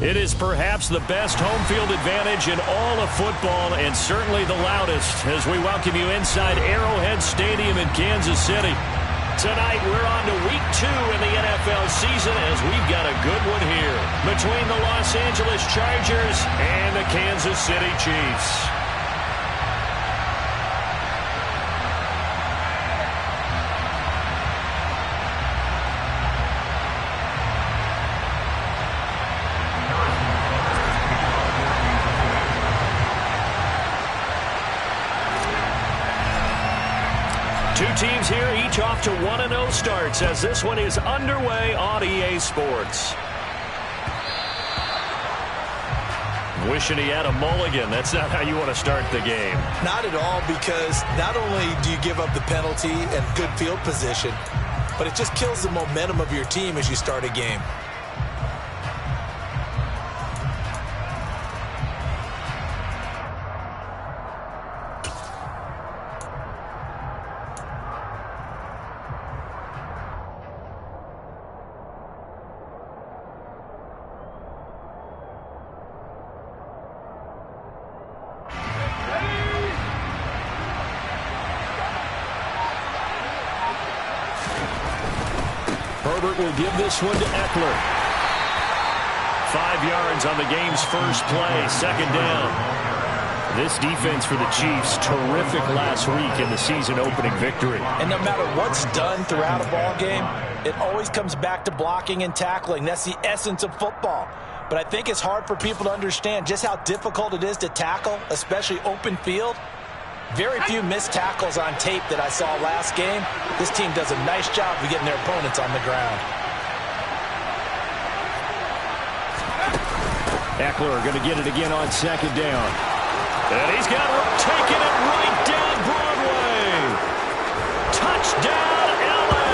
It is perhaps the best home field advantage in all of football, and certainly the loudest, as we welcome you inside Arrowhead Stadium in Kansas City. Tonight, we're on to week 2 in the NFL season, as we've got a good one here between the Los Angeles Chargers and the Kansas City Chiefs. Two teams here, each off to 1-0 starts as this one is underway on EA Sports. Wishing he had a mulligan. That's not how you want to start the game. Not at all, because not only do you give up the penalty and good field position, but it just kills the momentum of your team as you start a game. Herbert will give this one to Eckler. 5 yards on the game's first play, second down. This defense for the Chiefs, terrific last week in the season-opening victory. And no matter what's done throughout a ball game, it always comes back to blocking and tackling. That's the essence of football. But I think it's hard for people to understand just how difficult it is to tackle, especially open field. Very few missed tackles on tape that I saw last game. This team does a nice job of getting their opponents on the ground. Eckler going to get it again on second down. And he's got it, taking it right down Broadway. Touchdown, LA!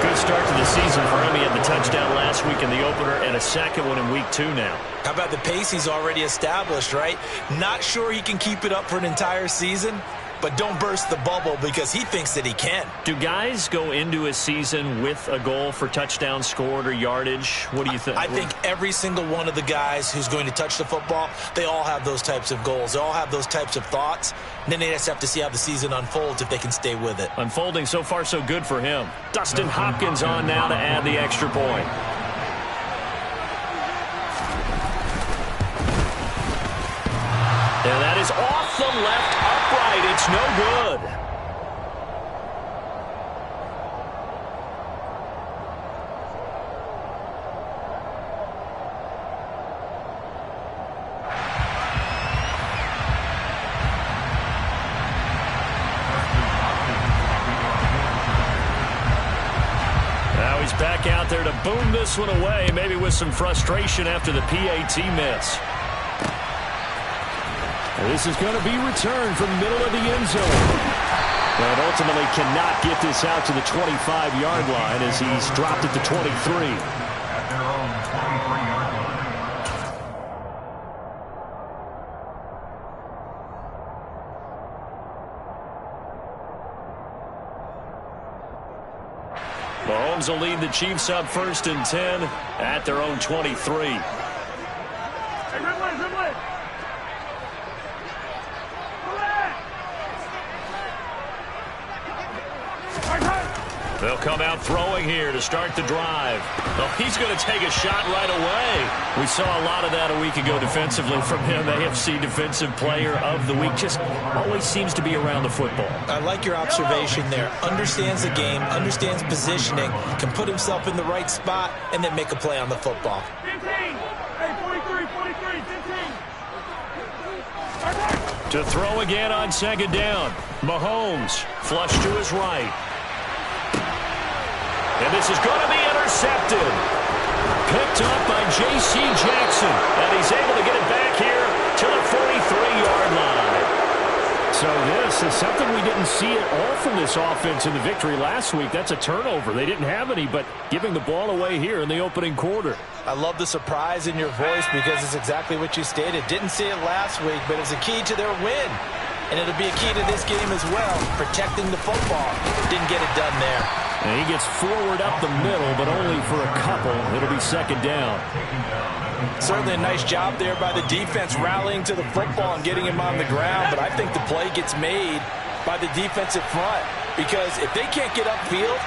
Good start to the season for him. He had the touchdown last week in the opener and a second one in week 2 now. How about the pace he's already established, right? Not sure he can keep it up for an entire season, but don't burst the bubble because he thinks that he can. Do guys go into a season with a goal for touchdowns scored or yardage? What do you think? I think every single one of the guys who's going to touch the football, they all have those types of goals. They all have those types of thoughts. And then they just have to see how the season unfolds if they can stay with it. Unfolding so far so good for him. Dustin Hopkins on now to add the extra point. And that is off the left upright. It's no good. Now he's back out there to boom this one away, maybe with some frustration after the PAT miss. This is going to be returned from the middle of the end zone. But ultimately cannot get this out to the 25-yard line as he's dropped it to 23. At their own 23-yard line. Mahomes will lead the Chiefs up 1st and 10 at their own 23. They'll come out throwing here to start the drive. Oh, he's going to take a shot right away. We saw a lot of that a week ago defensively from him. AFC Defensive Player of the Week. Just always seems to be around the football. I like your observation there. Understands the game, understands positioning, can put himself in the right spot, and then make a play on the football. 15. Hey, 43, 15. To throw again on second down. Mahomes flush to his right. And this is going to be intercepted. Picked up by J.C. Jackson. And he's able to get it back here to the 43-yard line. So this is something we didn't see at all from this offense in the victory last week. That's a turnover. They didn't have any, but giving the ball away here in the opening quarter. I love the surprise in your voice because it's exactly what you stated. Didn't see it last week, but it's a key to their win. And it'll be a key to this game as well, protecting the football. Didn't get it done there. And he gets forward up the middle, but only for a couple. It'll be second down. Certainly a nice job there by the defense rallying to the football and getting him on the ground, but I think the play gets made by the defensive front because if they can't get upfield,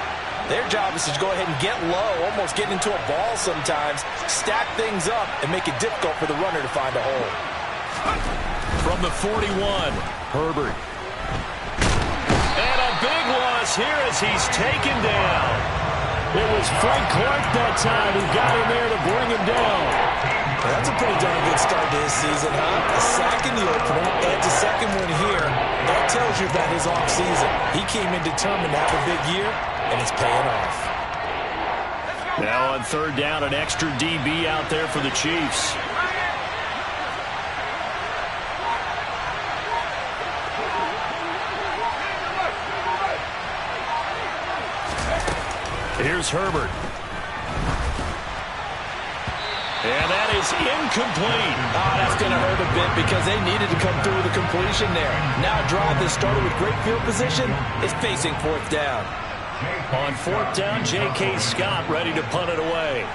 their job is to go ahead and get low, almost get into a ball sometimes, stack things up, and make it difficult for the runner to find a hole. From the 41, Herbert. And a big loss here as he's taken down. It was Frank Clark that time who got in there to bring him down. Well, that's a pretty darn good start to his season, huh? A sack in the opener, adds a second one here. That tells you about his offseason. He came in determined to have a big year, and it's paying off. Now on third down, an extra DB out there for the Chiefs. Here's Herbert. And that is incomplete. Oh, that's going to hurt a bit because they needed to come through with a completion there. Now a drive that started with great field position is facing fourth down. On fourth down, J.K. Scott ready to punt it away.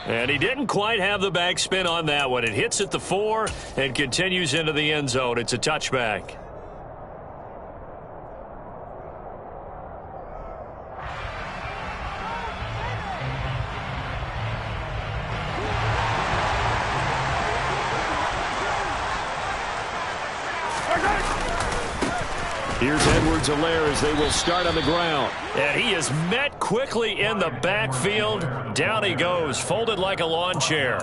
And he didn't quite have the backspin on that one. It hits at the 4 and continues into the end zone. It's a touchback. Here's Edwards-Helaire as they will start on the ground. And he is met quickly in the backfield. Down he goes, folded like a lawn chair.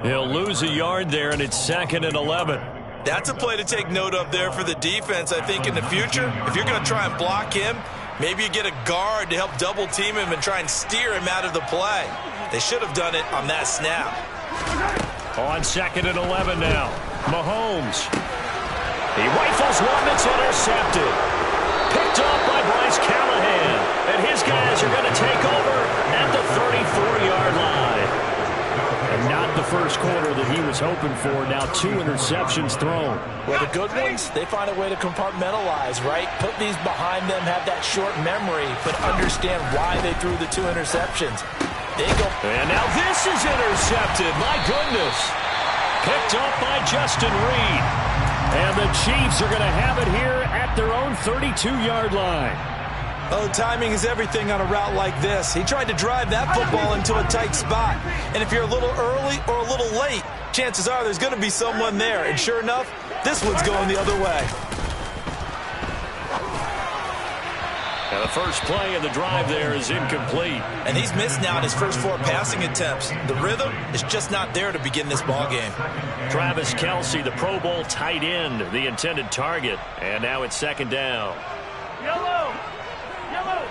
He'll lose a yard there, and it's 2nd and 11. That's a play to take note of there for the defense, I think, in the future. If you're going to try and block him, maybe you get a guard to help double-team him and try and steer him out of the play. They should have done it on that snap. On 2nd and 11 now. Mahomes. He rifles one that's intercepted. Picked off by Bryce Callahan. And his guys are going to take over at the 34-yard line. And not the first quarter that he was hoping for. Now 2 interceptions thrown. Well, the good ones, they find a way to compartmentalize, right? Put these behind them, have that short memory, but understand why they threw the 2 interceptions. They go. And now this is intercepted. My goodness. Picked up by Justin Reed. And the Chiefs are going to have it here at their own 32-yard line. Oh, timing is everything on a route like this. He tried to drive that football into a tight spot. And if you're a little early or a little late, chances are there's going to be someone there. And sure enough, this one's going the other way. And the first play of the drive there is incomplete. And he's missed now in his first 4 passing attempts. The rhythm is just not there to begin this ball game. Travis Kelce, the Pro Bowl tight end, the intended target. And now it's 2nd down. Yellow! Yellow!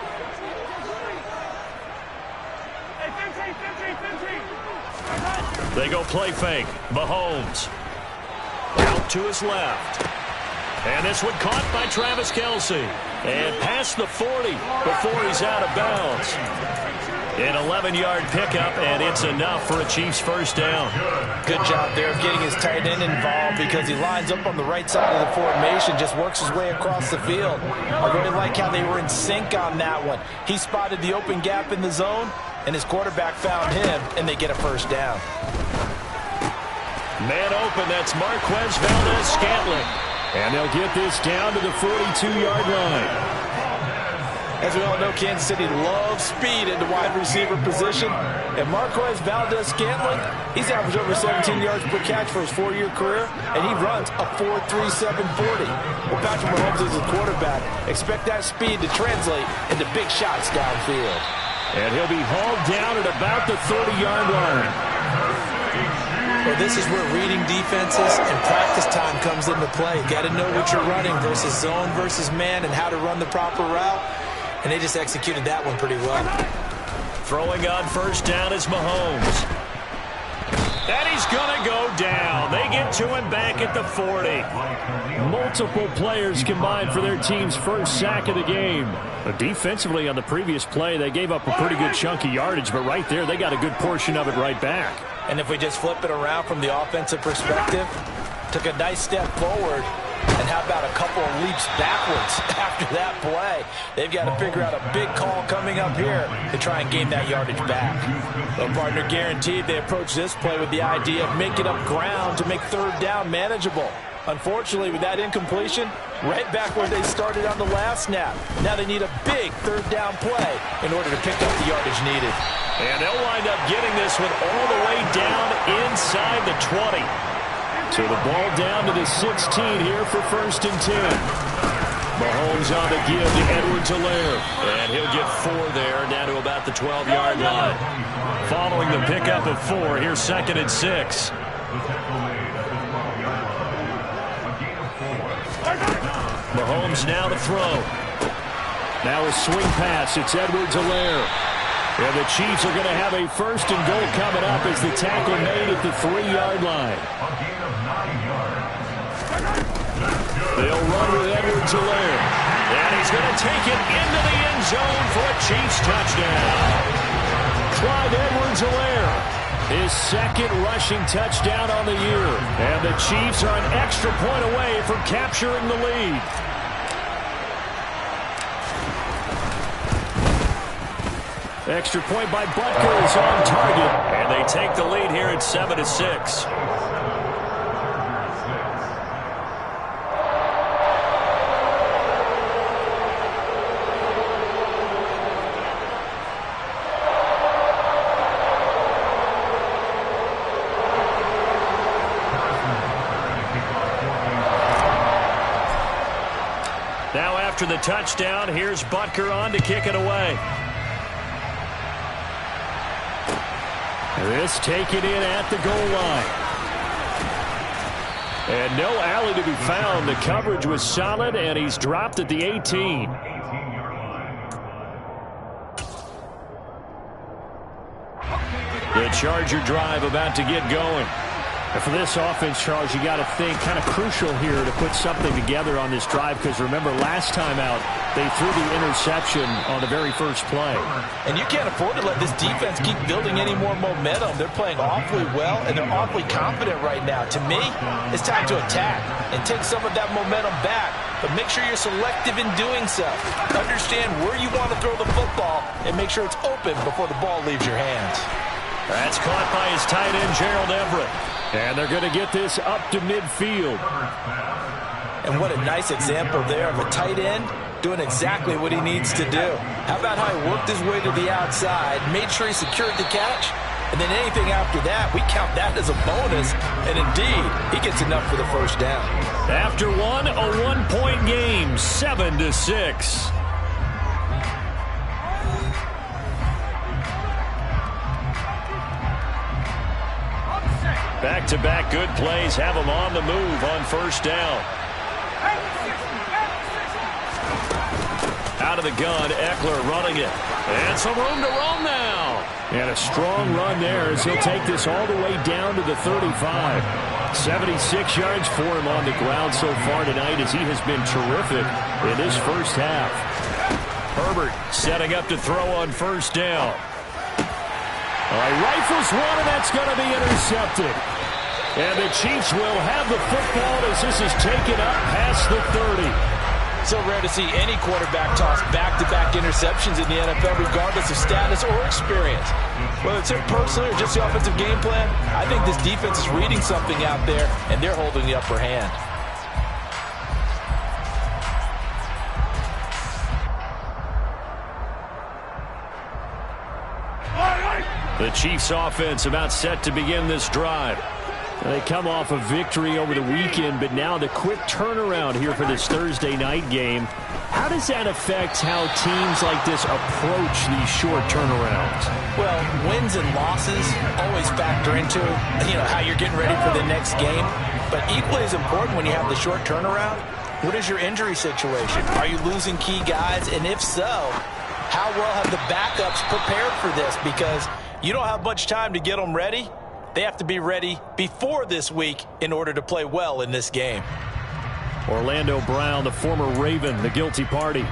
Hey, 15! They go play fake. Mahomes. Out to his left. And this one caught by Travis Kelce. And past the 40 before he's out of bounds. An 11-yard pickup, and it's enough for a Chiefs first down. Good job there of getting his tight end involved because he lines up on the right side of the formation, just works his way across the field. I really like how they were in sync on that one. He spotted the open gap in the zone, and his quarterback found him, and they get a first down. Man open, that's Marquez Valdes-Scantling. And they'll get this down to the 42-yard line. As we all know, Kansas City loves speed at the wide receiver position. And Marquez Valdes-Scantling, he's averaged over 17 yards per catch for his 4-year career, and he runs a 4.37 40. Well, Patrick Mahomes is his quarterback. Expect that speed to translate into big shots downfield. And he'll be hauled down at about the 30-yard line. Well, this is where reading defenses and practice time comes into play. Got to know what you're running versus zone versus man and how to run the proper route. And they just executed that one pretty well. Throwing on first down is Mahomes. And he's going to go down. They get to him back at the 40. Multiple players combined for their team's first sack of the game. But defensively on the previous play, they gave up a pretty good chunk of yardage, but right there they got a good portion of it right back. And if we just flip it around from the offensive perspective, took a nice step forward, and how about a couple of leaps backwards after that play? They've got to figure out a big call coming up here to try and gain that yardage back. Well, partner, guaranteed they approach this play with the idea of making up ground to make third down manageable. Unfortunately, with that incompletion, right back where they started on the last snap. Now they need a big third down play in order to pick up the yardage needed. And they'll wind up getting this one all the way down inside the 20. So the ball down to the 16 here for 1st and 10. Mahomes on the give to Edwards-Helaire. And he'll get 4 there, down to about the 12-yard line. Following the pickup of 4, here's 2nd and 6. Mahomes now to throw. Now a swing pass. It's Edwards-Helaire. And the Chiefs are going to have a 1st and goal coming up as the tackle made at the 3-yard line. They'll run with Edwards-Helaire. And he's going to take it into the end zone for a Chiefs touchdown. Clyde Edwards-Helaire, his 2nd rushing touchdown on the year. And the Chiefs are an extra point away from capturing the lead. Extra point by Butker is on target. And they take the lead here at 7-6. Now after the touchdown, here's Butker on to kick it away. This taken in at the goal line. And no alley to be found. The coverage was solid, and he's dropped at the 18. The Charger drive about to get going. And for this offense, Charles, you got to think kind of crucial here to put something together on this drive, because remember last time out they threw the interception on the very first play. And you can't afford to let this defense keep building any more momentum. They're playing awfully well, and they're awfully confident right now. To me, it's time to attack and take some of that momentum back, but make sure you're selective in doing so. Understand where you want to throw the football and make sure it's open before the ball leaves your hands. That's caught by his tight end, Gerald Everett. And they're going to get this up to midfield. And what a nice example there of a tight end doing exactly what he needs to do. How about how he worked his way to the outside, made sure he secured the catch, and then anything after that, we count that as a bonus. And indeed, he gets enough for the first down. After one, a one-point game, 7-6. Back-to-back good plays have them on the move on first down. Out of the gun, Eckler running it. And some room to roam now. And a strong run there as he'll take this all the way down to the 35. 76 yards for him on the ground so far tonight as he has been terrific in this first half. Herbert setting up to throw on first down. Rifles one, and that's going to be intercepted. And the Chiefs will have the football as this is taken up past the 30. So rare to see any quarterback toss back-to-back interceptions in the NFL, regardless of status or experience. Whether it's him personally or just the offensive game plan, I think this defense is reading something out there, and they're holding the upper hand. The Chiefs offense about set to begin this drive. They come off a victory over the weekend, but now the quick turnaround here for this Thursday night game. How does that affect how teams like this approach these short turnarounds? Well, wins and losses always factor into, how you're getting ready for the next game. But equally as important when you have the short turnaround, what is your injury situation? Are you losing key guys? And if so, how well have the backups prepared for this? Because you don't have much time to get them ready. They have to be ready before this week in order to play well in this game. Orlando Brown, the former Raven, the guilty party.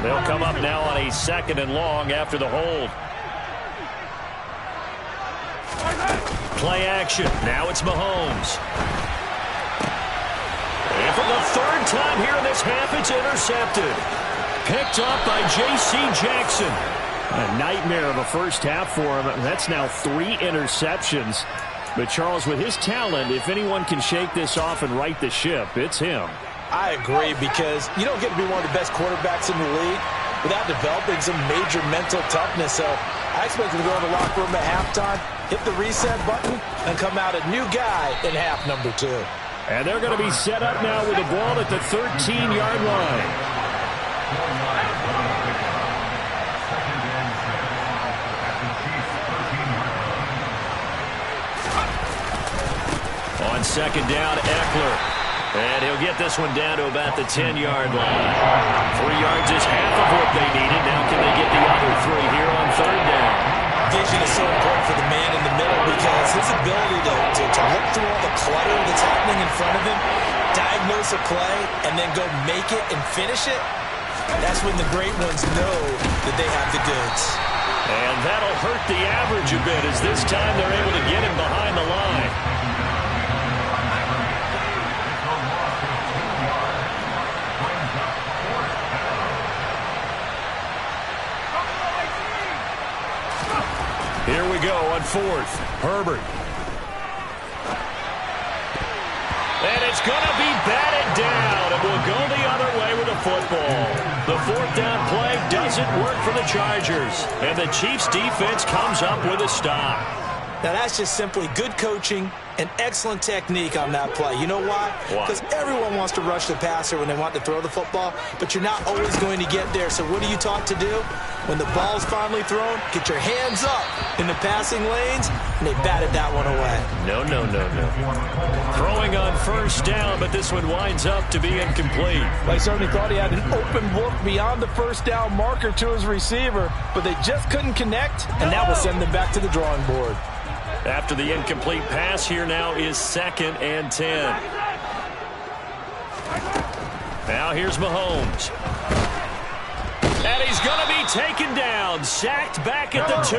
They'll come up now on a 2nd and long after the hold. Play action. Now it's Mahomes. And for the 3rd time here in this half, it's intercepted. Picked up by J.C. Jackson. A nightmare of a first half for him. That's now 3 interceptions. But, Charles, with his talent, if anyone can shake this off and right the ship, it's him. I agree, because you don't get to be one of the best quarterbacks in the league without developing some major mental toughness. So I expect him to go in the locker room at halftime, hit the reset button, and come out a new guy in half number 2. And they're going to be set up now with the ball at the 13-yard line. On 2nd down, Eckler. And he'll get this one down to about the 10-yard line. 3 yards is half of what they needed. Now can they get the other 3 here on 3rd down? Vision is so important for the man in the middle, because his ability to look through all the clutter that's happening in front of him, diagnose a play, and then go make it and finish it, that's when the great ones know that they have the goods. And that'll hurt the average a bit, as this time they're able to get him behind the line. Here we go on 4th. Herbert. And it's going to be batted down, and we'll go the other way with the football. The 4th down play doesn't work for the Chargers, and the Chiefs' defense comes up with a stop. Now, that's just simply good coaching and excellent technique on that play. You know why? Because everyone wants to rush the passer when they want to throw the football, but you're not always going to get there. So what are you taught to do? When the ball's finally thrown, get your hands up in the passing lanes, and they batted that one away. No. Throwing on 1st down, but this one winds up to be incomplete. I certainly thought he had an open look beyond the 1st down marker to his receiver, but they just couldn't connect, and that will send them back to the drawing board. After the incomplete pass, here now is 2nd and 10. Now here's Mahomes. And he's going to be taken down, sacked back at the 2.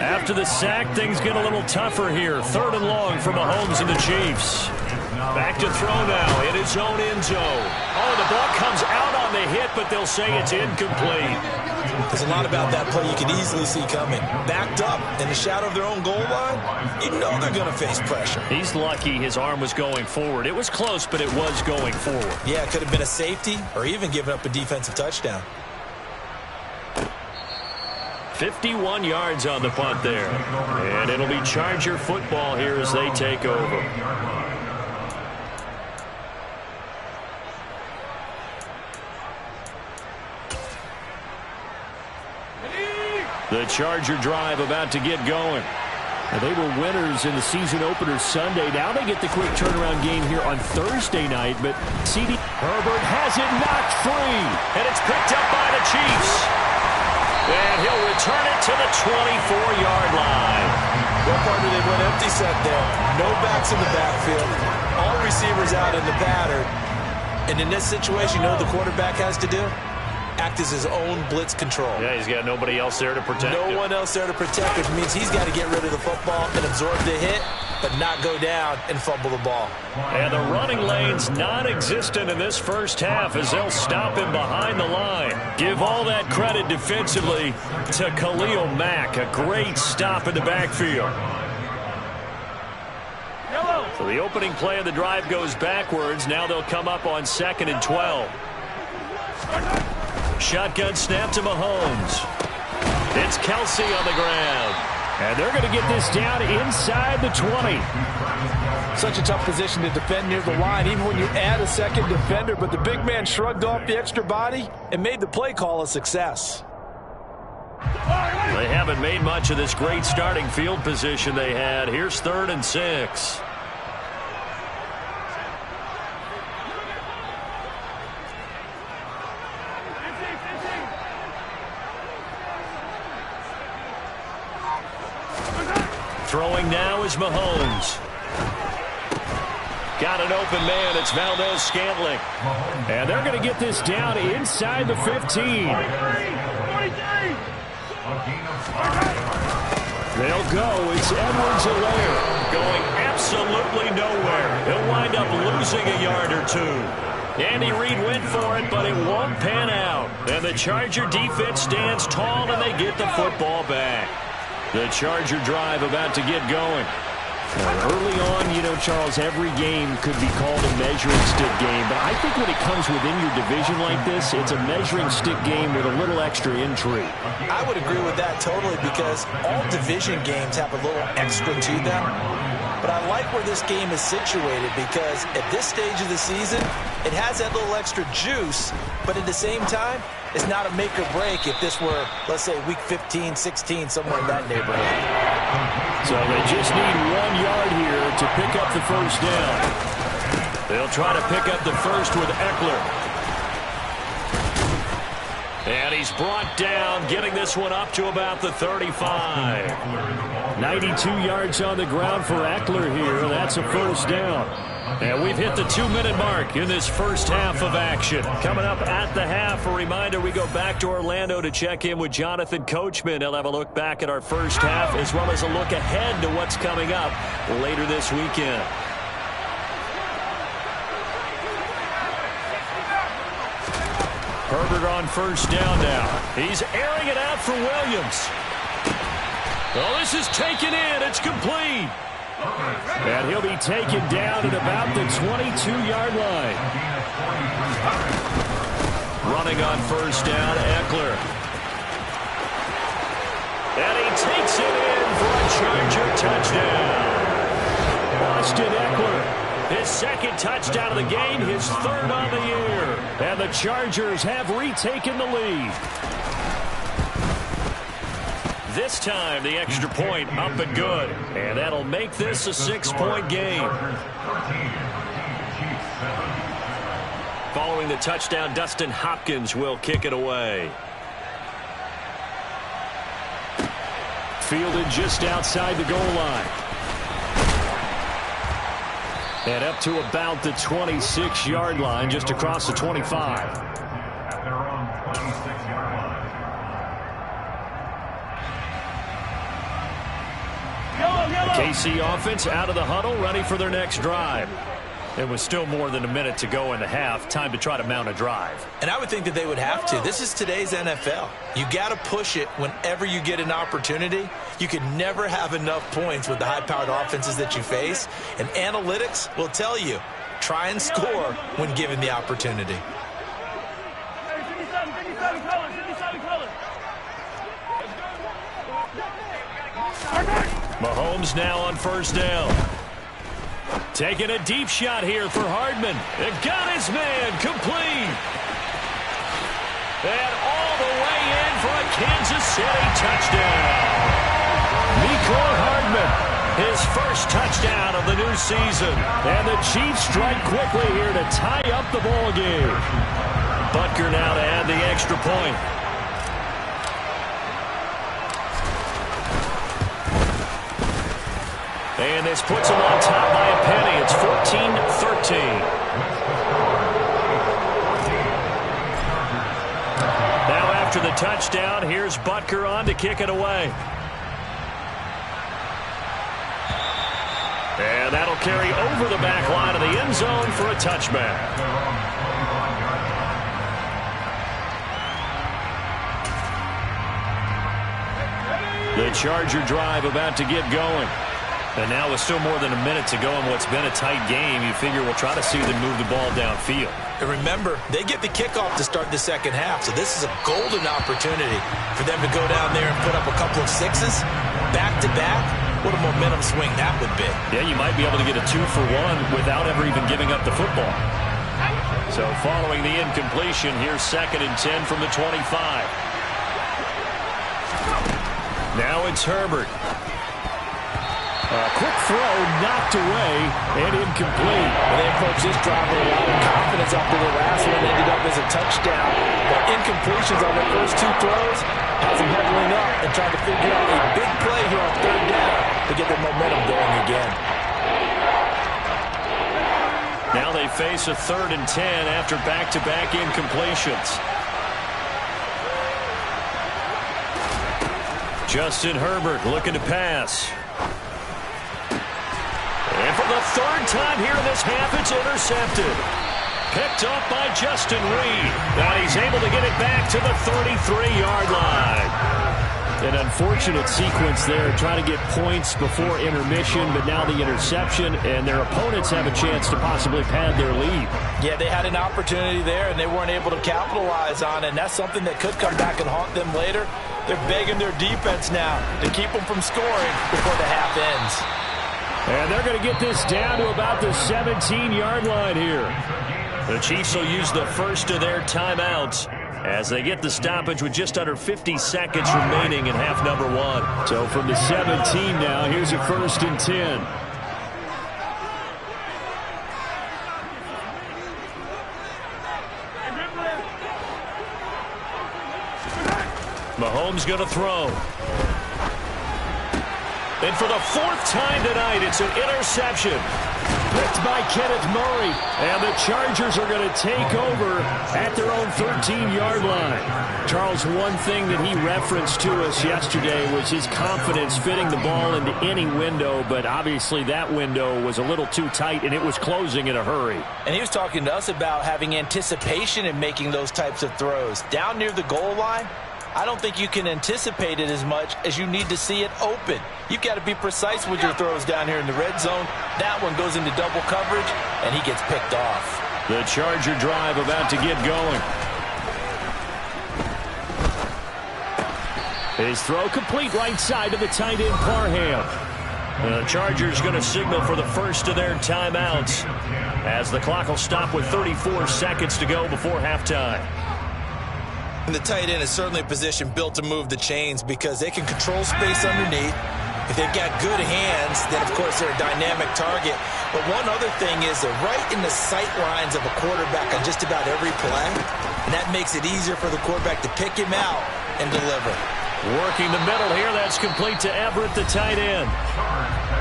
After the sack, things get a little tougher here. 3rd and long for Mahomes and the Chiefs. Back to throw now in his own end zone. Oh, the ball comes out on the hit, but they'll say it's incomplete. There's a lot about that play you can easily see coming. Backed up in the shadow of their own goal line, you know they're going to face pressure. He's lucky his arm was going forward. It was close, but it was going forward. Yeah, it could have been a safety or even given up a defensive touchdown. 51 yards on the punt there. And it'll be Charger football here as they take over. The Charger drive about to get going. Now, they were winners in the season opener Sunday. Now they get the quick turnaround game here on Thursday night. But C.D. Herbert has it knocked free. And it's picked up by the Chiefs. And he'll return it to the 24-yard line. Well, partner, they went empty set there. No backs in the backfield. All receivers out in the pattern. And in this situation, you know what the quarterback has to do? Act as his own blitz control. Yeah, he's got nobody else there to protect him. No one else there to protect, which means he's got to get rid of the football and absorb the hit, but not go down and fumble the ball. And the running lane's non-existent in this first half as they'll stop him behind the line. Give all that credit defensively to Khalil Mack. A great stop in the backfield. So the opening play of the drive goes backwards. Now they'll come up on 2nd and 12. Shotgun snap to Mahomes. It's Kelsey on the ground. And they're going to get this down inside the 20. Such a tough position to defend near the line, even when you add a second defender. But the big man shrugged off the extra body and made the play call a success. They haven't made much of this great starting field position they had. Here's 3rd and 6. Throwing now is Mahomes. Got an open man. It's Valdez-Scantling. And they're going to get this down inside the 15. They'll go. It's Edwards-Helaire going absolutely nowhere. He'll wind up losing a yard or two. Andy Reid went for it, but it won't pan out. And the Charger defense stands tall, and they get the football back. The Charger drive about to get going. Early on, Charles, every game could be called a measuring stick game. But I think when it comes within your division like this, it's a measuring stick game with a little extra intrigue. I would agree with that totally because all division games have a little extra to them. But I like where this game is situated because at this stage of the season, it has that little extra juice. But at the same time, it's not a make or break if this were, let's say, week 15, 16, somewhere in that neighborhood. So they just need 1 yard here to pick up the first down. They'll try to pick up the first with Eckler. And he's brought down, getting this one up to about the 35. 92 yards on the ground for Eckler here. That's a first down. And we've hit the 2-minute mark in this first half of action. Coming up at the half, a reminder, we go back to Orlando to check in with Jonathan Coachman. He'll have a look back at our first half as well as a look ahead to what's coming up later this weekend. Herbert on first down now. He's airing it out for Williams. Oh, this is taken in. It's complete. And he'll be taken down at about the 22-yard line. Running on first down, Eckler. And he takes it in for a Charger touchdown. Austin Eckler, his second touchdown of the game, his third on the year. And the Chargers have retaken the lead. This time, the extra point up and good. And that'll make this a 6-point game. Following the touchdown, Dustin Hopkins will kick it away. Fielded just outside the goal line. And up to about the 26-yard line, just across the 25. KC offense out of the huddle, ready for their next drive. It was still more than a minute to go in the half. Time to try to mount a drive. And I would think that they would have to. This is today's NFL. You got to push it whenever you get an opportunity. You can never have enough points with the high-powered offenses that you face. And analytics will tell you, try and score when given the opportunity. 57 colors. Mahomes now on first down. Taking a deep shot here for Hardman. It got his man complete. And all the way in for a Kansas City touchdown. Mecole Hardman, his first touchdown of the new season. And the Chiefs strike quickly here to tie up the ball game. Butker now to add the extra point. And this puts them on top by a penny. It's 14-13. Now after the touchdown, here's Butker on to kick it away. And that'll carry over the back line of the end zone for a touchback. The Charger drive about to get going. And now with still more than a minute to go in what's been a tight game, you figure we'll try to see them move the ball downfield. And remember, they get the kickoff to start the second half, so this is a golden opportunity for them to go down there and put up a couple of sixes, back-to-back. What a momentum swing that would be. Yeah, you might be able to get a 2-for-1 without ever even giving up the football. So following the incompletion, here's 2nd and 10 from the 25. Now it's Herbert. Quick throw, knocked away, and incomplete. And they approached this drive with a lot of confidence after the last one ended up as a touchdown. But incompletions on their first two throws has them huddling up and trying to figure out a big play here on third down to get their momentum going again. face a 3rd and 10 after back-to-back incompletions. Justin Herbert looking to pass. And for the 3rd time here in this half, it's intercepted. Picked up by Justin Reed. Now he's able to get it back to the 33-yard line. An unfortunate sequence there, trying to get points before intermission, but now the interception, and their opponents have a chance to possibly pad their lead. Yeah, they had an opportunity there, and they weren't able to capitalize on it, and that's something that could come back and haunt them later. They're begging their defense now to keep them from scoring before the half ends. And they're going to get this down to about the 17-yard line here. The Chiefs will use the first of their timeouts as they get the stoppage with just under 50 seconds remaining in half number 1. So from the 17 now, here's a 1st and 10. Mahomes going to throw. And for the 4th time tonight, it's an interception. Picked by Kenneth Murray. And the Chargers are going to take over at their own 13-yard line. Charles, one thing that he referenced to us yesterday was his confidence fitting the ball into any window, but obviously that window was a little too tight, and it was closing in a hurry. And he was talking to us about having anticipation in making those types of throws. Down near the goal line, I don't think you can anticipate it as much as you need to see it open. You've got to be precise with your throws down here in the red zone. That one goes into double coverage, and he gets picked off. The Charger drive about to get going. His throw complete right side to the tight end, Parham. The Chargers going to signal for the first of their timeouts as the clock will stop with 34 seconds to go before halftime. And the tight end is certainly a position built to move the chains because they can control space underneath. If they've got good hands, then, of course, they're a dynamic target. But one other thing is they're right in the sight lines of a quarterback on just about every play. And that makes it easier for the quarterback to pick him out and deliver. Working the middle here, that's complete to Everett, the tight end.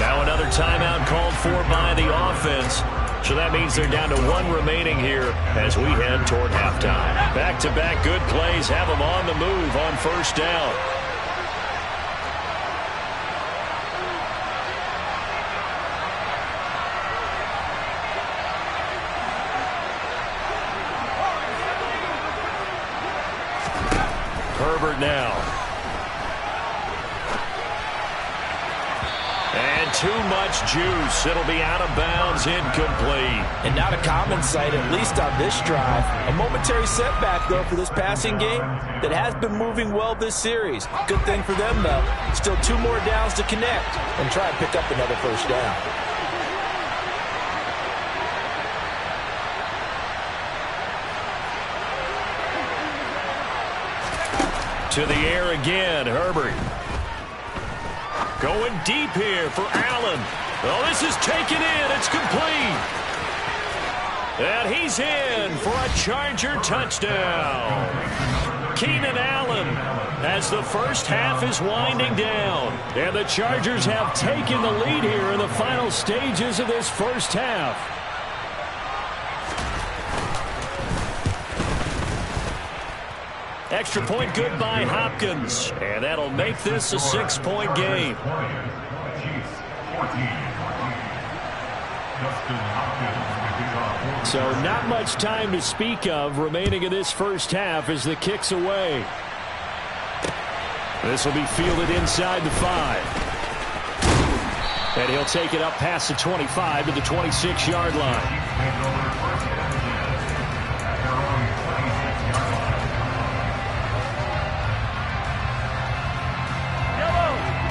Now another timeout called for by the offense. So that means they're down to 1 remaining here as we head toward halftime. Back-to-back good plays have them on the move on 1st down. Herbert now. And too much juice. It'll be out of bounds, incomplete. And not a common sight, at least on this drive. A momentary setback, though, for this passing game that has been moving well this series. Good thing for them, though. Still 2 more downs to connect and try and pick up another 1st down. To the air again, Herbert. Going deep here for Allen. Oh, this is taken in. It's complete. And he's in for a Charger touchdown. Keenan Allen as the first half is winding down. And the Chargers have taken the lead here in the final stages of this first half. Extra point good by Hopkins. And that'll make this a 6-point game. So not much time to speak of remaining in this first half as the kick's away. This will be fielded inside the 5. And he'll take it up past the 25 to the 26-yard line.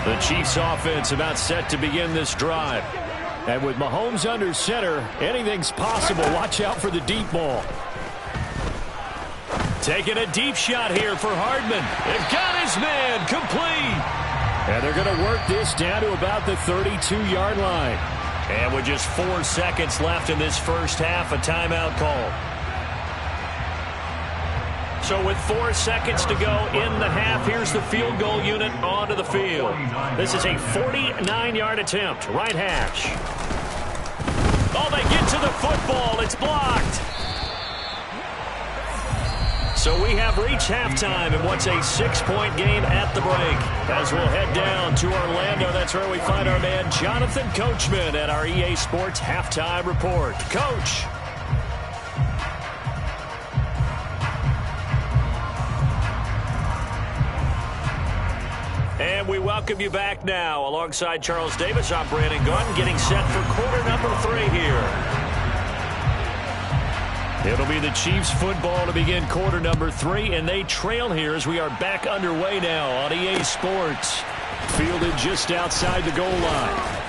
The Chiefs offense about set to begin this drive. And with Mahomes under center, anything's possible. Watch out for the deep ball. Taking a deep shot here for Hardman. They've got his man complete. And they're going to work this down to about the 32-yard line. And with just 4 seconds left in this first half, a timeout call. So with 4 seconds to go in the half, here's the field goal unit onto the field. This is a 49-yard attempt. Right hash. Oh, they get to the football. It's blocked. So we have reached halftime in what's a 6-point game at the break. As we'll head down to Orlando, that's where we find our man Jonathan Coachman at our EA Sports Halftime Report. Coach. And we welcome you back now. Alongside Charles Davis, I'm Brandon Gunn, getting set for quarter number 3 here. It'll be the Chiefs football to begin quarter number 3, and they trail here as we are back underway now on EA Sports. Fielded just outside the goal line.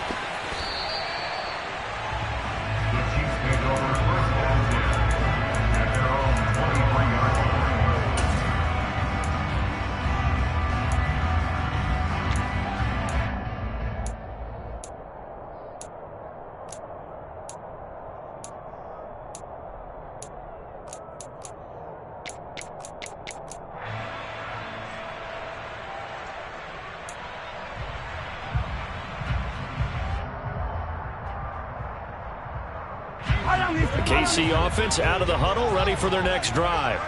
The KC offense out of the huddle, ready for their next drive.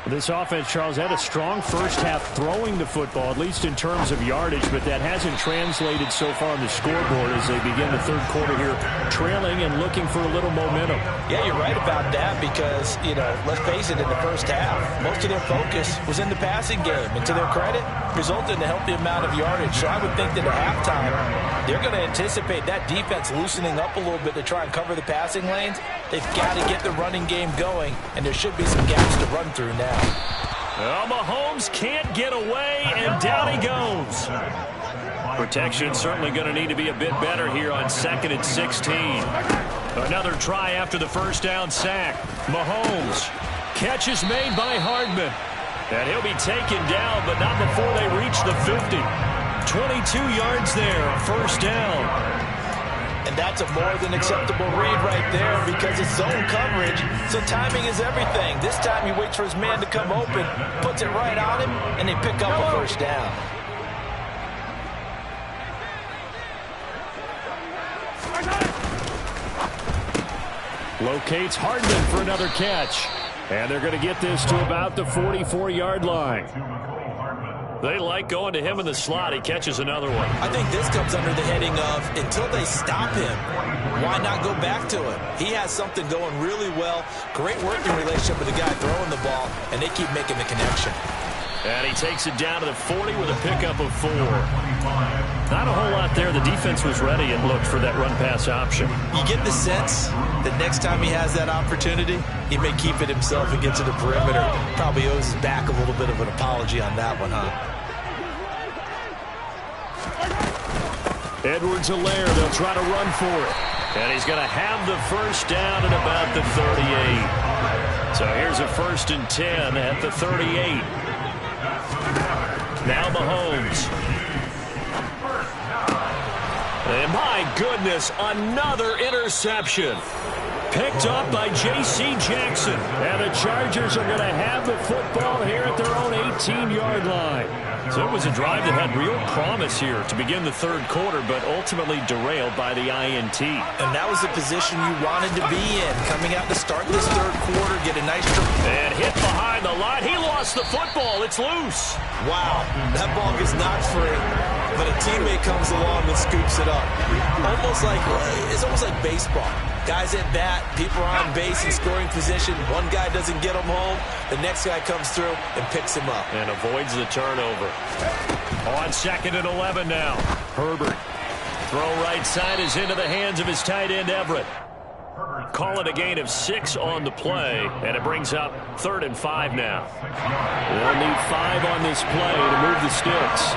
This offense, Charles, had a strong first half throwing the football, at least in terms of yardage, but that hasn't translated so far on the scoreboard as they begin the third quarter here, trailing and looking for a little momentum. Yeah, you're right about that because, let's face it, in the first half, most of their focus was in the passing game. And to their credit, resulted in a healthy amount of yardage. So I would think that at halftime, they're going to anticipate that defense loosening up a little bit to try and cover the passing lanes. They've got to get the running game going, and there should be some gaps to run through now. Well, Mahomes can't get away, and down he goes. Protection certainly going to need to be a bit better here on 2nd and 16. Another try after the first down sack. Mahomes. Catch is made by Hardman. And he'll be taken down, but not before they reach the 50. 22 yards there, a first down. And that's a more than acceptable read right there because it's zone coverage, so timing is everything. This time he waits for his man to come open, puts it right on him, and they pick up a first down. Locates Hardman for another catch. And they're going to get this to about the 44-yard line. They like going to him in the slot. He catches another one. I think this comes under the heading of until they stop him, why not go back to him? He has something going really well. Great working relationship with the guy throwing the ball, and they keep making the connection. And he takes it down to the 40 with a pickup of 4. Not a whole lot there. The defense was ready, it looked, for that run-pass option. You get the sense that next time he has that opportunity, he may keep it himself and get to the perimeter. Probably owes his back a little bit of an apology on that one, huh? Edwards-Helaire, they'll try to run for it. And he's going to have the first down at about the 38. So here's a 1st and 10 at the 38. Now Mahomes. And my goodness, another interception. Picked up by J.C. Jackson. And the Chargers are going to have the football here at their own 18-yard line. So it was a drive that had real promise here to begin the third quarter, but ultimately derailed by the INT. And that was the position you wanted to be in, coming out to start this third quarter, get a nice... And hit behind the line. He lost the football. It's loose. Wow, that ball gets knocked free, but a teammate comes along and scoops it up. It's almost like baseball. Guys at bat, people are on base in scoring position. One guy doesn't get him home. The next guy comes through and picks him up. And avoids the turnover. On 2nd and 11 now. Herbert. Throw right side is into the hands of his tight end, Everett. Call it a gain of 6 on the play, and it brings up 3rd and 5 now. They'll need 5 on this play to move the sticks.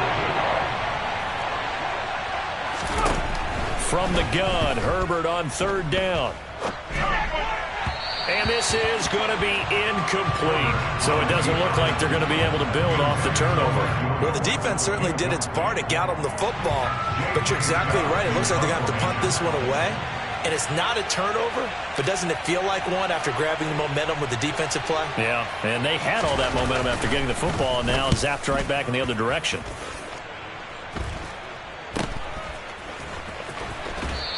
From the gun, Herbert on 3rd down. And this is going to be incomplete. So it doesn't look like they're going to be able to build off the turnover. Well, the defense certainly did its part to get them the football. But you're exactly right. It looks like they're going to have to punt this one away. And it's not a turnover, but doesn't it feel like one after grabbing the momentum with the defensive play? Yeah, and they had all that momentum after getting the football, and now zapped right back in the other direction.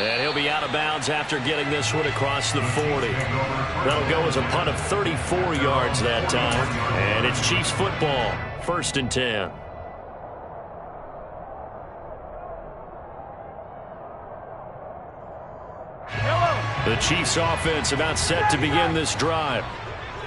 And he'll be out of bounds after getting this one across the 40. That'll go as a punt of 34 yards that time. And it's Chiefs football, 1st and 10. The Chiefs offense about set to begin this drive.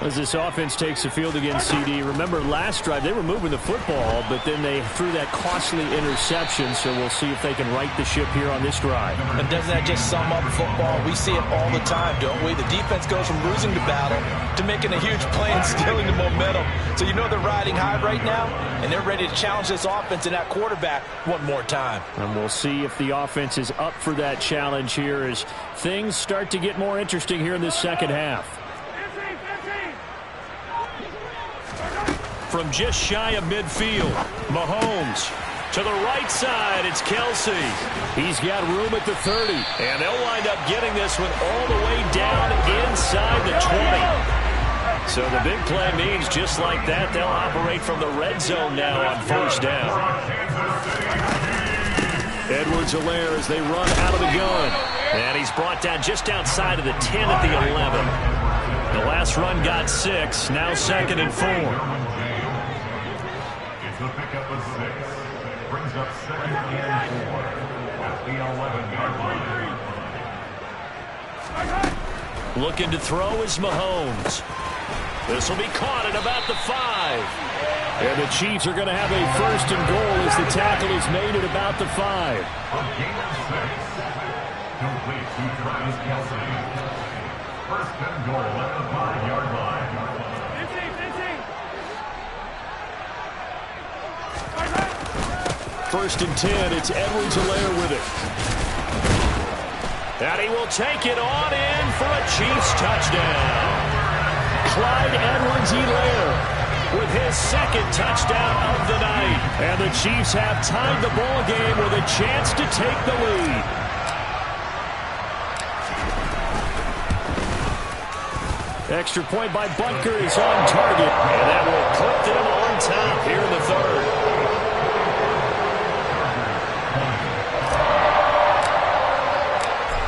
As this offense takes the field against CD, remember last drive they were moving the football, but then they threw that costly interception, so we'll see if they can right the ship here on this drive. And doesn't that just sum up football? We see it all the time, don't we? The defense goes from losing the battle to making a huge play and stealing the momentum. So you know they're riding high right now, and they're ready to challenge this offense and that quarterback one more time. And we'll see if the offense is up for that challenge here as things start to get more interesting here in this second half. From just shy of midfield, Mahomes. To the right side, it's Kelsey. He's got room at the 30. And they'll wind up getting this one all the way down inside the 20. So the big play means just like that, they'll operate from the red zone now on 1st down. Edwards-Helaire as they run out of the gun. And he's brought down just outside of the 10 at the 11. The last run got 6, now 2nd and 4. The pickup of 6 brings up 2nd and 4 at the 11-yard line. Looking to throw is Mahomes. This will be caught at about the 5. And the Chiefs are going to have a 1st and goal as the tackle is made at about the 5. A gain of 6. Complete to Travis Kelsey. 1st and goal at the 5-yard line. 1st and 10, it's Edwards-Helaire with it. And he will take it on in for a Chiefs touchdown. Clyde Edwards-Helaire with his 2nd touchdown of the night. And the Chiefs have tied the ball game with a chance to take the lead. Extra point by Butker is on target. And that will put them on top here in the 3rd.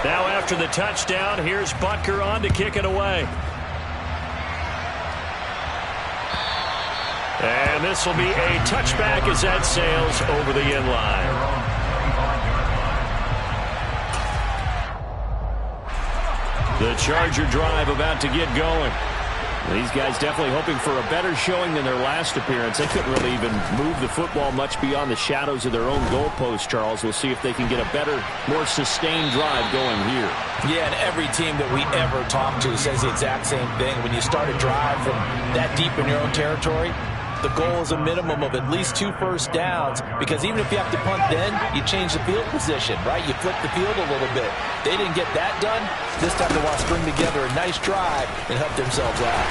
Now after the touchdown, here's Butker on to kick it away. And this will be a touchback as that sails over the end line. The Charger drive about to get going. These guys definitely hoping for a better showing than their last appearance. They couldn't really even move the football much beyond the shadows of their own goalpost, Charles. We'll see if they can get a better, more sustained drive going here. Yeah, and every team that we ever talk to says the exact same thing. When you start a drive from that deep in your own territory, the goal is a minimum of at least 2 first downs, because even if you have to punt then, you change the field position, right? You flip the field a little bit. They didn't get that done. This time they want to string together a nice drive and help themselves out.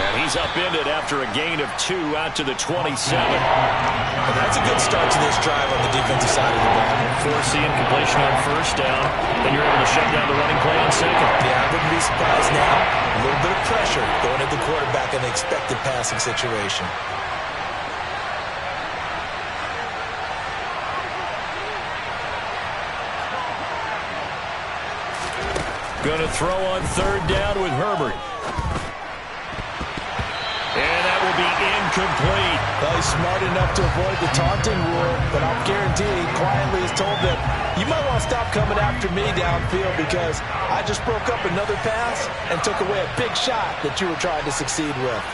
And he's upended after a gain of 2 out to the 27. And that's a good start to this drive on the defensive side of the ball. Forcing completion on 1st down, then you're able to shut down the running play on 2nd. Yeah, I wouldn't be surprised now. A little bit of pressure going at the quarterback in the expected passing situation. Going to throw on 3rd down with Herbert. And that will be incomplete. Well, he's smart enough to avoid the taunting rule, but I'll guarantee he quietly has told them, you might want to stop coming after me downfield because I just broke up another pass and took away a big shot that you were trying to succeed with.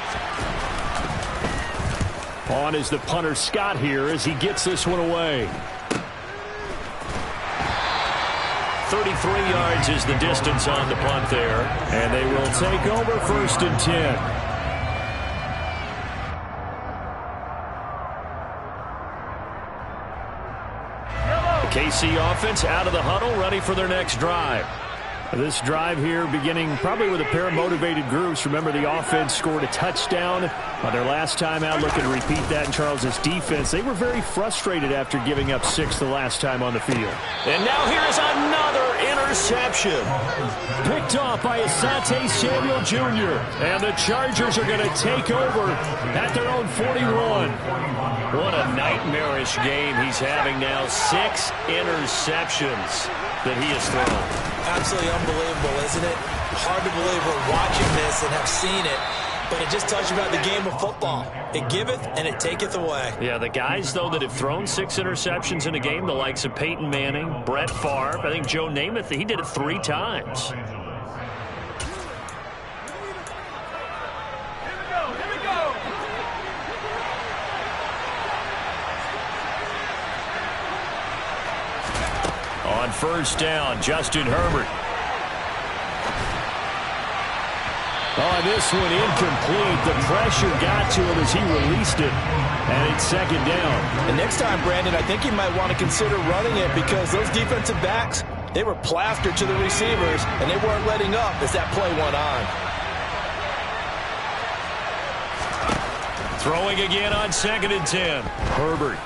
On is the punter Scott here as he gets this one away. 33 yards is the distance on the punt there. And they will take over 1st and 10. KC offense out of the huddle, ready for their next drive. This drive here beginning probably with a pair of motivated groups. Remember, the offense scored a touchdown on their last time out. Looking to repeat that in Charles's defense. They were very frustrated after giving up 6 the last time on the field. And now here's another interception. Picked off by Asante Samuel Jr. And the Chargers are going to take over at their own 41. What a nightmarish game he's having now. 6 interceptions that he has thrown. Absolutely unbelievable, isn't it? Hard to believe we're watching this and have seen it. But it just tells you about the game of football. It giveth and it taketh away. Yeah, the guys, though, that have thrown 6 interceptions in a game, the likes of Peyton Manning, Brett Favre, I think Joe Namath, he did it 3 times. On first down, Justin Herbert. Oh, this one incomplete. The pressure got to him as he released it. And it's second down. And next time, Brandon, I think you might want to consider running it because those defensive backs, they were plastered to the receivers, and they weren't letting up as that play went on. Throwing again on 2nd and 10. Herbert.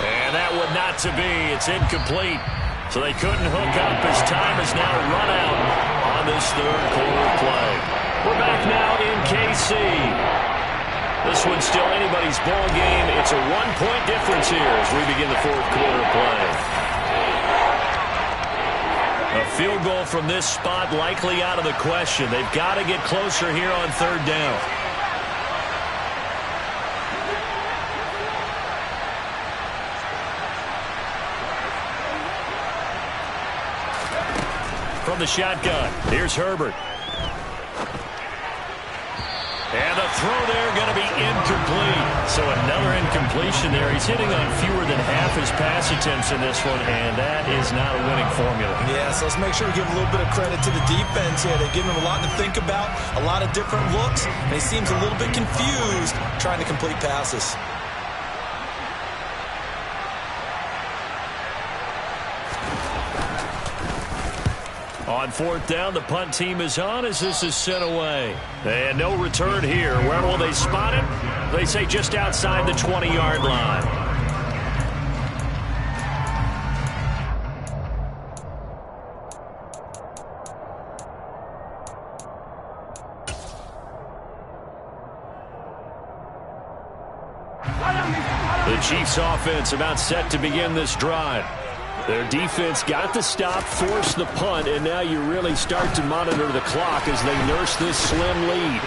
And that one not to be. It's incomplete. So they couldn't hook up as time has now run out on this third quarter play. We're back now in KC. This one's still anybody's ball game. It's a 1-point difference here as we begin the fourth quarter play. A field goal from this spot likely out of the question. They've got to get closer here on third down. From the shotgun, here's Herbert. And the throw there going to be incomplete. So another incompletion there. He's hitting on fewer than half his pass attempts in this one, and that is not a winning formula. Yeah, so let's make sure we give a little bit of credit to the defense here. They've given him a lot to think about, a lot of different looks, and he seems a little bit confused trying to complete passes. On fourth down, the punt team is on as this is sent away. And no return here. Where will they spot it? They say just outside the 20-yard line. The Chiefs offense about set to begin this drive. Their defense got the stop, forced the punt, and now you really start to monitor the clock as they nurse this slim lead.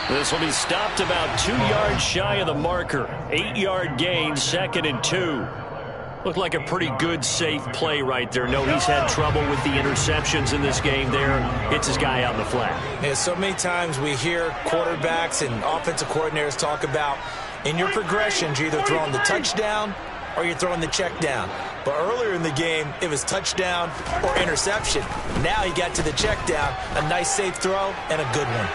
This will be stopped about 2 yards shy of the marker. 8-yard gain, 2nd and 2. Looked like a pretty good, safe play right there. No, he's had trouble with the interceptions in this game there. Hits his guy on the flat. Yeah, so many times we hear quarterbacks and offensive coordinators talk about in your progressions, you're either throwing the touchdown or you're throwing the check down. But earlier in the game, it was touchdown or interception. Now he got to the check down, a nice safe throw, and a good one.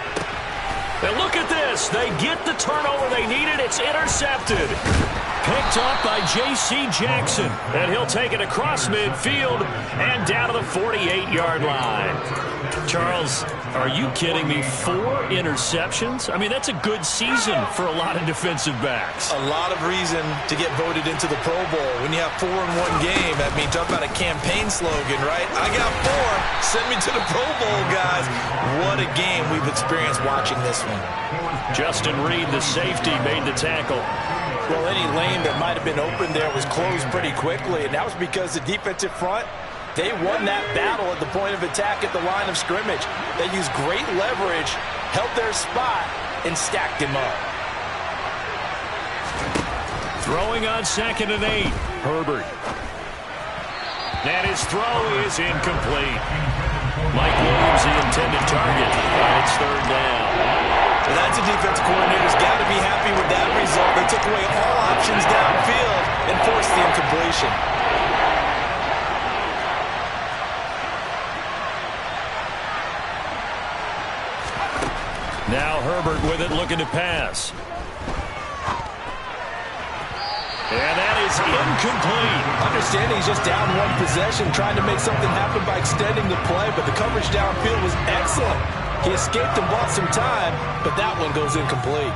And look at this. They get the turnover they needed. It's intercepted. Picked up by J.C. Jackson. And he'll take it across midfield and down to the 48-yard line. Charles, are you kidding me? 4 interceptions? I mean, that's a good season for a lot of defensive backs. A lot of reason to get voted into the Pro Bowl. When you have 4 in one game, I mean, talk about a campaign slogan, right? I got 4. Send me to the Pro Bowl, guys. What a game we've experienced watching this one. Justin Reed, the safety, made the tackle. Well, any lane that might have been open there was closed pretty quickly, and that was because the defensive front, they won that battle at the point of attack at the line of scrimmage. They used great leverage, held their spot, and stacked him up. Throwing on 2nd and 8. Herbert. And his throw is incomplete. Mike Williams, the intended target. And it's 3rd down. Well, that's a defensive coordinator's got to be happy with that result. They took away all options downfield and forced the incompletion. Now Herbert with it, looking to pass. And that is incomplete. Understanding he's just down 1 possession, trying to make something happen by extending the play, but the coverage downfield was excellent. He escaped and bought some time, but that one goes incomplete.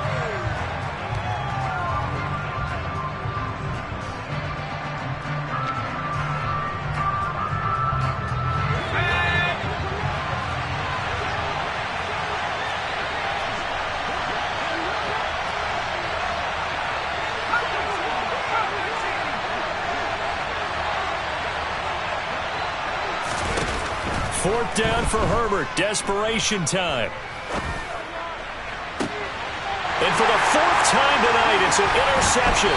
4th down for Herbert. Desperation time. And for the 4th time tonight, it's an interception.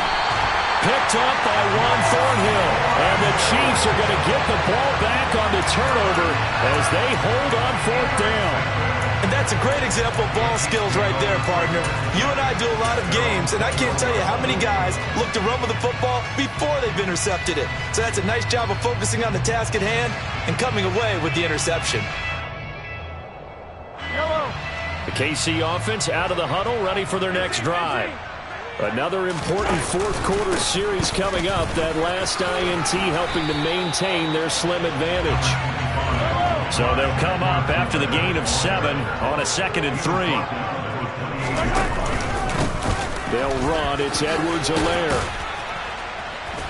Picked up by Juan Thornhill. And the Chiefs are going to get the ball back on the turnover as they hold on 4th down. And that's a great example of ball skills right there, partner. You and I do a lot of games, and I can't tell you how many guys look to run with the football before they've intercepted it. So that's a nice job of focusing on the task at hand and coming away with the interception. The KC offense out of the huddle, ready for their next drive. Another important 4th quarter series coming up. That last INT helping to maintain their slim advantage. So they'll come up after the gain of 7 on a 2nd and 3. They'll run. It's Edwards-Helaire.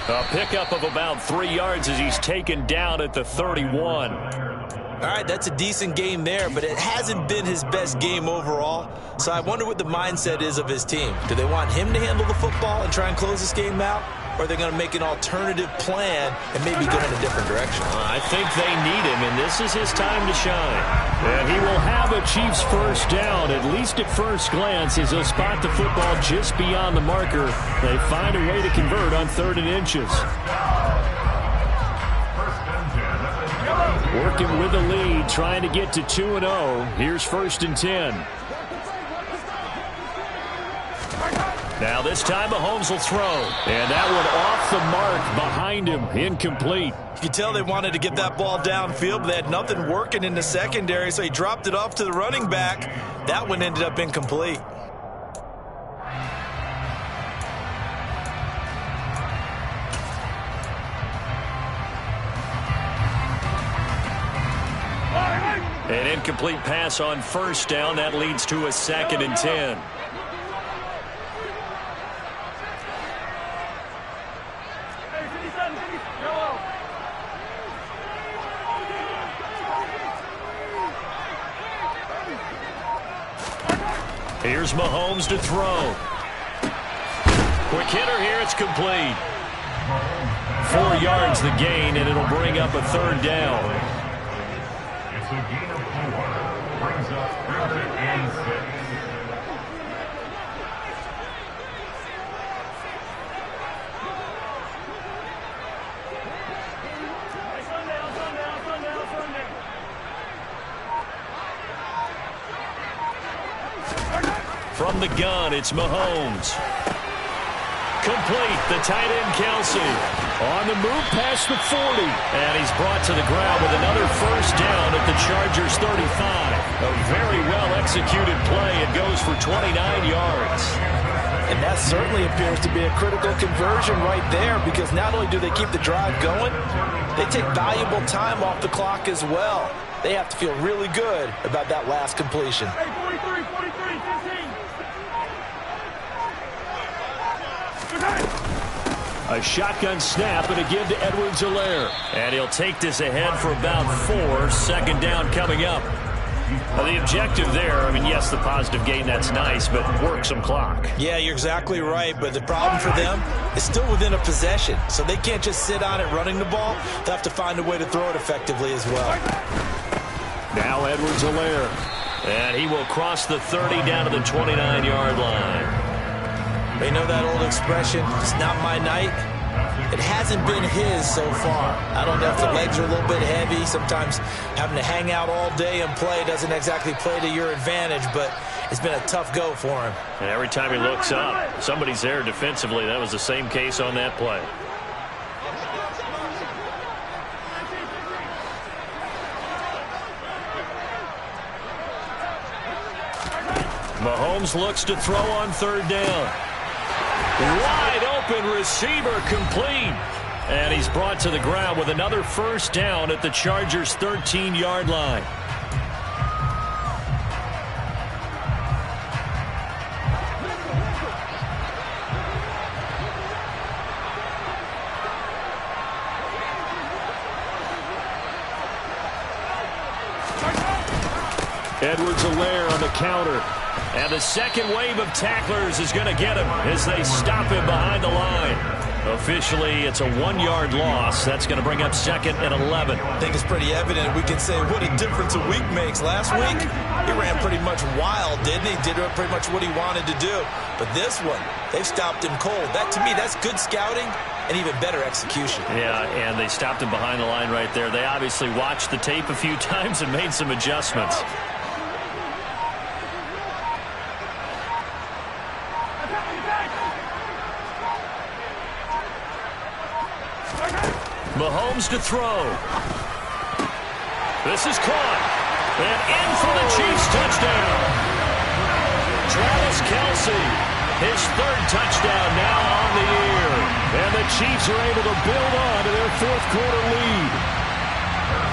A pickup of about 3 yards as he's taken down at the 31. All right, that's a decent game there, but it hasn't been his best game overall. So I wonder what the mindset is of his team. Do they want him to handle the football and try and close this game out? Or are they going to make an alternative plan and maybe go in a different direction? I think they need him, and this is his time to shine. And he will have a Chiefs 1st down, at least at first glance, as he'll spot the football just beyond the marker. They find a way to convert on 3rd and inches. Working with the lead, trying to get to 2-0. Here's 1st and 10. Now this time Mahomes will throw. And that one off the mark behind him. Incomplete. You can tell they wanted to get that ball downfield, but they had nothing working in the secondary, so he dropped it off to the running back. That one ended up incomplete. An incomplete pass on 1st down. That leads to a 2nd and 10. Here's Mahomes to throw. Quick hitter here. It's complete. 4 yards the gain, and it'll bring up a 3rd down. It's a gain of 4. Brings up 3rd and 6. From the gun, it's Mahomes. Complete. The tight end, Kelsey. On the move past the 40. And he's brought to the ground with another 1st down at the Chargers 35. A very well-executed play. It goes for 29 yards. And that certainly appears to be a critical conversion right there, because not only do they keep the drive going, they take valuable time off the clock as well. They have to feel really good about that last completion. Hey, 43, 15. A shotgun snap and a give to Edwards-Helaire. And he'll take this ahead for about 4. 2nd down coming up. Well, the objective there, I mean, yes, the positive gain, that's nice, but work some clock. Yeah, you're exactly right, but the problem for them is still within a possession, so they can't just sit on it running the ball. They'll have to find a way to throw it effectively as well. Now Edwards-Helaire. And he will cross the 30 down to the 29-yard line. You know that old expression, it's not my night? It hasn't been his so far. I don't know if the legs are a little bit heavy. Sometimes having to hang out all day and play doesn't exactly play to your advantage, but it's been a tough go for him. And every time he looks up, somebody's there defensively. That was the same case on that play. Mahomes looks to throw on 3rd down. Wide open receiver, complete. And he's brought to the ground with another 1st down at the Chargers' 13-yard line. Edwards-Helaire on the counter. And the second wave of tacklers is going to get him as they stop him behind the line. Officially, it's a 1-yard loss. That's going to bring up 2nd and 11. I think it's pretty evident. We can say what a difference a week makes. Last week, he ran pretty much wild, didn't he? Did pretty much what he wanted to do. But this one, they've stopped him cold. That, to me, that's good scouting and even better execution. Yeah, and they stopped him behind the line right there. They obviously watched the tape a few times and made some adjustments. Mahomes to throw. This is caught. And in for the Chiefs touchdown. Travis Kelce, his 3rd touchdown now on the year. And the Chiefs are able to build on to their 4th quarter lead.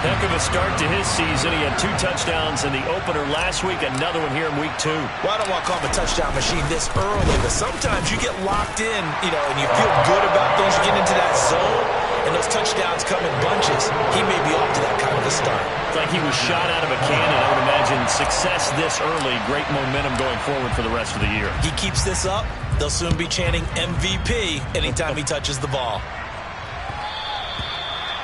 Heck of a start to his season. He had 2 touchdowns in the opener last week, another one here in week 2. Well, I don't want to call him a touchdown machine this early, but sometimes you get locked in, and you feel good about things. You get into that zone, and those touchdowns come in bunches. He may be off to that kind of a start. It's like he was shot out of a cannon. I would imagine success this early, great momentum going forward for the rest of the year. He keeps this up, they'll soon be chanting MVP anytime he touches the ball.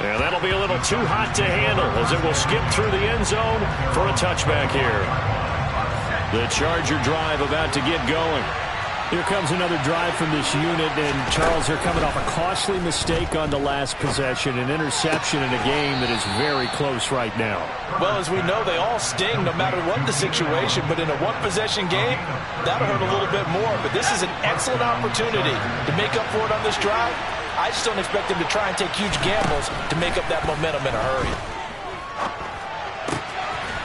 And that'll be a little too hot to handle as it will skip through the end zone for a touchback here. The Charger drive about to get going. Here comes another drive from this unit, and Charles, they're coming off a costly mistake on the last possession, an interception in a game that is very close right now. Well, as we know, they all sting no matter what the situation, but in a one-possession game, that'll hurt a little bit more. But this is an excellent opportunity to make up for it on this drive. I just don't expect them to try and take huge gambles to make up that momentum in a hurry.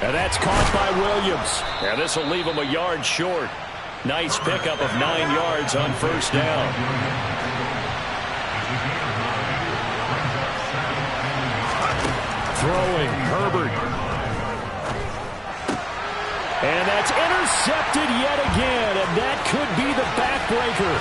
And that's caught by Williams. And this will leave him a yard short. Nice pickup of 9 yards on 1st down. Throwing, Herbert. And that's intercepted yet again, and that could be the backbreaker.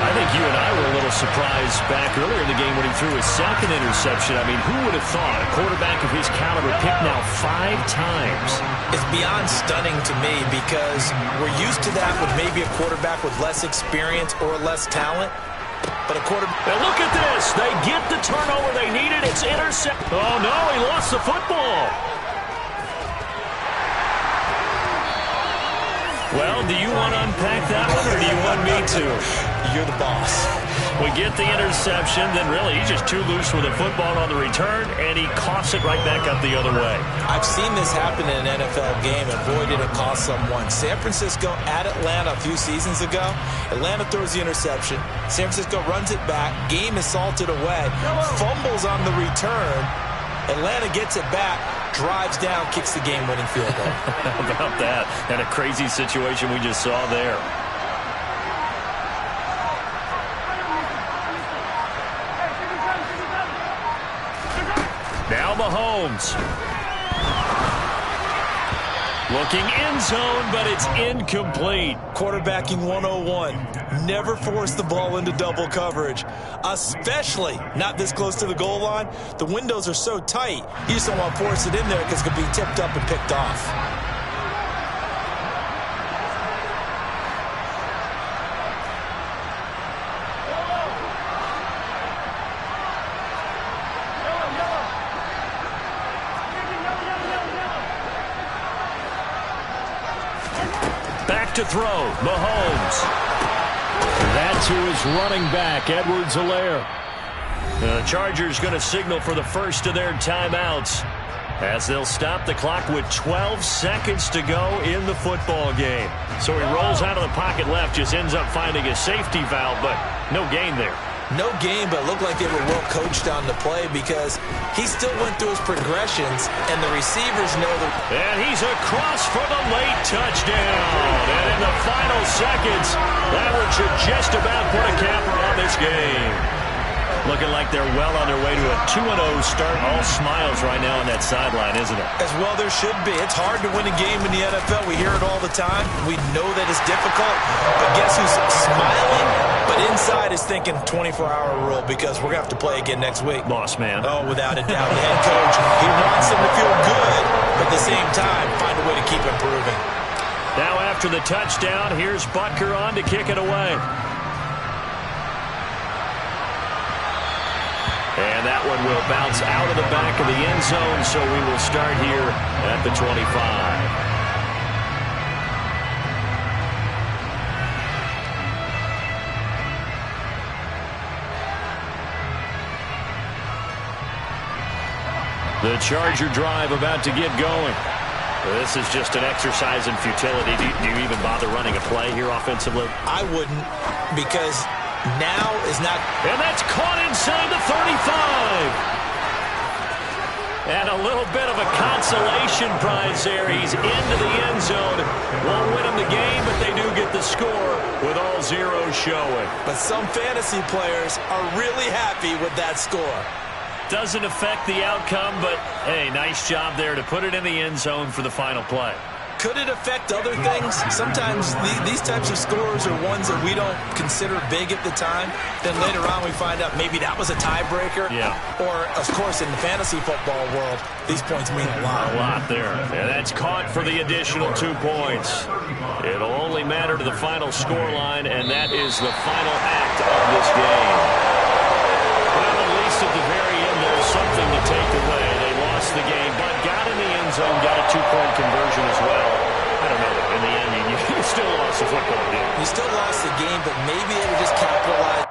I think you and I were a little surprised back earlier in the game when he threw his 2nd interception. I mean, who would have thought a quarterback of his caliber picked now 5 times? It's beyond stunning to me because we're used to that with maybe a quarterback with less experience or less talent. But a quarterback... Now look at this. They get the turnover they needed. It's intercept. Oh, no, he lost the football. Well, do you want to unpack that one, or do you want me to? You're the boss. We get the interception, then really he's just too loose with the football on the return, and he coughs it right back up the other way. I've seen this happen in an NFL game, and boy, did it cost someone. San Francisco at Atlanta a few seasons ago. Atlanta throws the interception. San Francisco runs it back. Game is salted away. Fumbles on the return. Atlanta gets it back, drives down, kicks the game-winning field goal. How about that? And a crazy situation we just saw there. Now Mahomes. Looking end zone, but it's incomplete. Quarterbacking 101. Never force the ball into double coverage, especially not this close to the goal line. The windows are so tight, you just don't want to force it in there because it could be tipped up and picked off. To throw, Mahomes. That's who is running back, Edwards-Helaire. The Chargers going to signal for the first of their timeouts as they'll stop the clock with 12 seconds to go in the football game. So he rolls out of the pocket left, just ends up finding a safety valve, but no gain there. No game, but it looked like they were well coached on the play because he still went through his progressions, and the receivers know that. And he's across for the late touchdown. And in the final seconds, that one should just about put a capper on this game. Looking like they're well on their way to a 2-0 start. All smiles right now on that sideline, isn't it? As well there should be. It's hard to win a game in the NFL. We hear it all the time. We know that it's difficult. But guess who's smiling? But inside is thinking 24-hour rule because we're going to have to play again next week. Boss man. Oh, without a doubt. The head coach, he wants them to feel good, but at the same time, find a way to keep improving. Now after the touchdown. Here's Butker on to kick it away. And that one will bounce out of the back of the end zone, so we will start here at the 25. The Charger drive about to get going. This is just an exercise in futility. Do you even bother running a play here offensively? I wouldn't, because now is not. And that's caught inside the 35. And a little bit of a consolation prize there. He's into the end zone. Won't win him the game, but they do get the score with all zeros showing. But some fantasy players are really happy with that score. Doesn't affect the outcome, but, hey, nice job there to put it in the end zone for the final play. Could it affect other things? Sometimes these types of scores are ones that we don't consider big at the time. Then later on we find out maybe that was a tiebreaker. Yeah. Or, of course, in the fantasy football world, these points mean a lot. A lot there. And that's caught for the additional 2 points. It'll only matter to the final score line, and that is the final act of this game. Well, at least at the very end, there's something to take away. They lost the game, but got in the end zone, got a 2-point conversion as well. I don't know. In the end, you still lost the football game. You still lost the game, but maybe they were just capitalized.